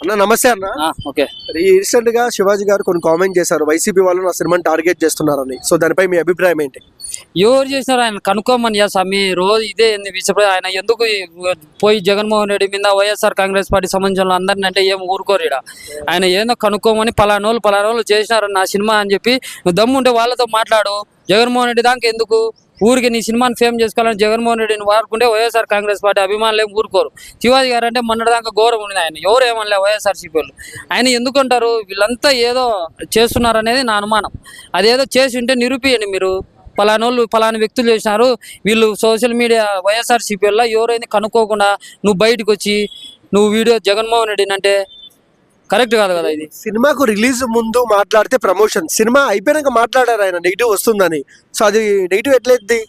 అన్న నమస్తే అన్న. ఓకే. రీసెంట్ గా శివాజీ గారు కొన్ని కామెంట్ చేశారు, వైసీపీ వాళ్ళు నా సినిమాని టార్గెట్ చేస్తున్నారని. సో దానిపై మీ అభిప్రాయం ఏంటి? ఎవరు చేసినారు ఆయన కనుక్కోమని స్వామి. రోజు ఇదే ఆయన ఎందుకు పోయి జగన్మోహన్ రెడ్డి మీద వైఎస్ఆర్ కాంగ్రెస్ పార్టీ సంబంధించిన అందరిని అంటే ఏం ఊరుకోరు ఈడ. ఆయన ఏందో కనుక్కోమని పలానోళ్ళు చేసినారు నా సినిమా అని చెప్పి నువ్వు దమ్ము ఉంటే వాళ్ళతో మాట్లాడు. జగన్మోహన్ రెడ్డి దాకా ఎందుకు? ఊరికి నీ సినిమాని ఫేమ్ చేసుకోవాలని జగన్మోహన్ రెడ్డిని వాడుకుంటే వైఎస్ఆర్ కాంగ్రెస్ పార్టీ అభిమానులు ఏం ఊరుకోరు. శివాజీ గారు అంటే మొన్నటిదాకా గౌరవం ఉంది. ఆయన ఎవరు ఏమనలే వైఎస్ఆర్సీపీ వాళ్ళు. ఆయన ఎందుకంటారు? వీళ్ళంతా ఏదో చేస్తున్నారు అనేది నా అనుమానం. అదేదో చేసి ఉంటే నిరూపియండి మీరు. పలానా వ్యక్తులు చేసినారు, వీళ్ళు సోషల్ మీడియా వైఎస్ఆర్సీపీ వల్ల ఎవరైనా కనుక్కోకుండా నువ్వు బయటకు వచ్చి నువ్వు వీడియో జగన్మోహన్ రెడ్డిని అంటే కరెక్ట్ కాదు కదా. ఇది సినిమాకు రిలీజ్ ముందు మాట్లాడితే ప్రమోషన్, సినిమా అయిపోయాక మాట్లాడారు ఆయన నెగిటివ్ వస్తుందని. సో అది నెగిటివ్ ఎట్లయిద్ది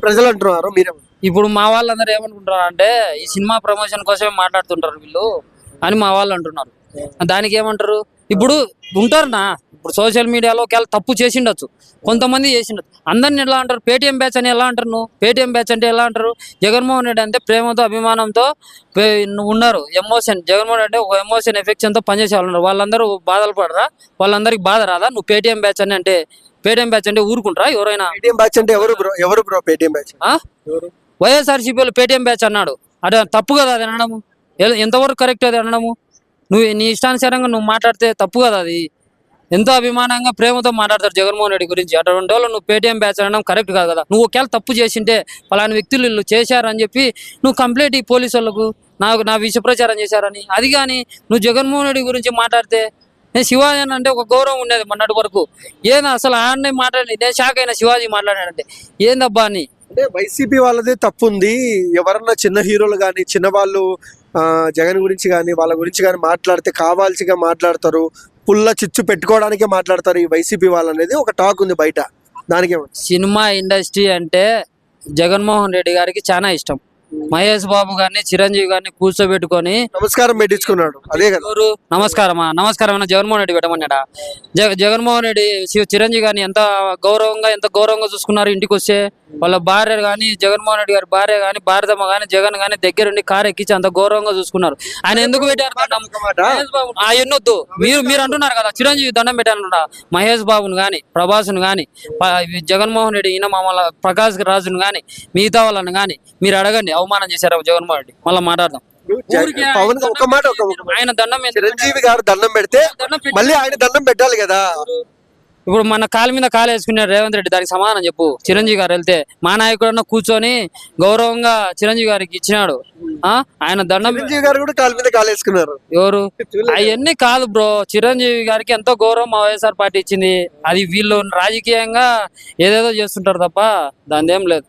ప్రజలు అంటున్నారు. మీరే ఇప్పుడు మా వాళ్ళందరూ ఏమనుకుంటారు అంటే ఈ సినిమా ప్రమోషన్ కోసమే మాట్లాడుతుంటారు వీళ్ళు అని మా వాళ్ళు అంటున్నారు. దానికి ఏమంటారు? ఇప్పుడు ఉంటారు ఇప్పుడు సోషల్ మీడియాలో ఒకవేళ తప్పు చేసిండొచ్చు, కొంతమంది చేసిండొచ్చు. అందరిని ఎలా అంటారు? పేటీఎం బ్యాచ్ అని ఎలా అంటారు? నువ్వు పేటీఎం బ్యాచ్ అంటే ఎలా అంటారు? జగన్మోహన్ రెడ్డి అంటే ప్రేమతో అభిమానంతో ఉన్నారు. ఎమోషన్, జగన్మోహన్ రెడ్డి ఒక ఎమోషన్ ఎఫెక్షన్తో పనిచేసే వాళ్ళు ఉన్నారు. వాళ్ళందరూ బాధలు పడరా? వాళ్ళందరికీ బాధ రాదా? నువ్వు పేటీఎం బ్యాచ్ అని అంటే పేటీఎం బ్యాచ్ అంటే ఊరుకుంటారా ఎవరైనా? పేటీఎం బ్యాచ్ అంటే ఎవరు బ్రో పేటీఎం బ్యాచ్? వైఎస్ఆర్సీపీ వాళ్ళు పేటీఎం బ్యాచ్ అన్నాడు. అదే తప్పు కదా అది అనడము? ఎంతవరకు కరెక్ట్ అది అనడము? నువ్వు నీ ఇష్టానుసారంగా నువ్వు మాట్లాడితే తప్పు కదా. అది ఎంతో అభిమానంగా ప్రేమతో మాట్లాడతారు జగన్మోహన్ రెడ్డి గురించి. అటువంటి వాళ్ళు నువ్వు పేటీఎం బ్యాచ్ అనడం కరెక్ట్ కాదు కదా. నువ్వు ఒకవేళ తప్పు చేసింటే పలానా వ్యక్తులు వీళ్ళు చేశారని చెప్పి నువ్వు కంప్లైంట్ ఈ పోలీసు వాళ్ళకు నా విష ప్రచారం చేశారని. అది కానీ నువ్వు జగన్మోహన్ రెడ్డి గురించి మాట్లాడితే నేను శివాజీ అంటే ఒక గౌరవం ఉండేది మొన్నటి వరకు. ఏంది అసలు ఆయన మాట్లాడి నేను షాక్ అయినా శివాజీ మాట్లాడాడంటే ఏందబ్బా అని. అంటే వైసీపీ వాళ్ళదే తప్పు ఉంది. ఎవరన్నా చిన్న హీరోలు కానీ చిన్న వాళ్ళు జగన్ గురించి కానీ వాళ్ళ గురించి కానీ మాట్లాడితే కావాల్సిగా మాట్లాడతారు, పుల్ల చిచ్చు పెట్టుకోవడానికే మాట్లాడతారు ఈ వైసీపీ వాళ్ళు అనేది ఒక టాక్ ఉంది బయట. దానికే సినిమా ఇండస్ట్రీ అంటే జగన్మోహన్ రెడ్డి గారికి చాలా ఇష్టం. మహేష్ బాబు గారిని చిరంజీవి గారిని కూర్చోబెట్టుకొని నమస్కారం పెట్టించుకున్నాడు. అదే కదా. నమస్కారం జగన్మోహన్ రెడ్డి పెట్టమన్నాడా? జగన్మోహన్ రెడ్డి చిరంజీవి గారిని ఎంత గౌరవంగా చూసుకున్నారు. ఇంటికి వస్తే వాళ్ళ భార్య కానీ జగన్మోహన్ రెడ్డి గారి భార్య కానీ భారతమ్మ కానీ జగన్ కానీ దగ్గరుండి కారు ఎక్కించి అంత గౌరవంగా చూసుకున్నారు. ఆయన ఎందుకు పెట్టారు? ఎన్నొద్దు మీరు అంటున్నారు కదా చిరంజీవి దండం పెట్టారన్నమాట. మహేష్ బాబును కానీ ప్రభాస్ను కానీ జగన్మోహన్ రెడ్డి ఈయన మమ్మల్ని ప్రకాష్ రాజును కానీ మిగతా వాళ్ళని కానీ మీరు అడగండి అవమానం చేశారు జగన్మోహన్ రెడ్డి. మళ్ళీ మాట్లాడదాం. ఆయన దండం చిరంజీవి గారు దండం పెడితే మళ్ళీ ఆయన దండం పెట్టాలి కదా. ఇప్పుడు మన కాలు మీద కాలు వేసుకున్నాడు రేవంత్ రెడ్డి, దానికి సమాధానం చెప్పు. చిరంజీవి గారు వెళ్తే మా నాయకుడు కూర్చొని గౌరవంగా చిరంజీవి గారికి ఇచ్చినాడు. ఆయన దండం. చిరంజీవి గారు కూడా కాలు మీద కాలు వేసుకున్నారు. ఎవరు? అవన్నీ కాదు బ్రో. చిరంజీవి గారికి ఎంతో గౌరవం మా వైఎస్ఆర్ పార్టీ ఇచ్చింది. అది వీళ్ళు రాజకీయంగా ఏదేదో చేస్తుంటారు తప్ప దాని ఏం లేదు.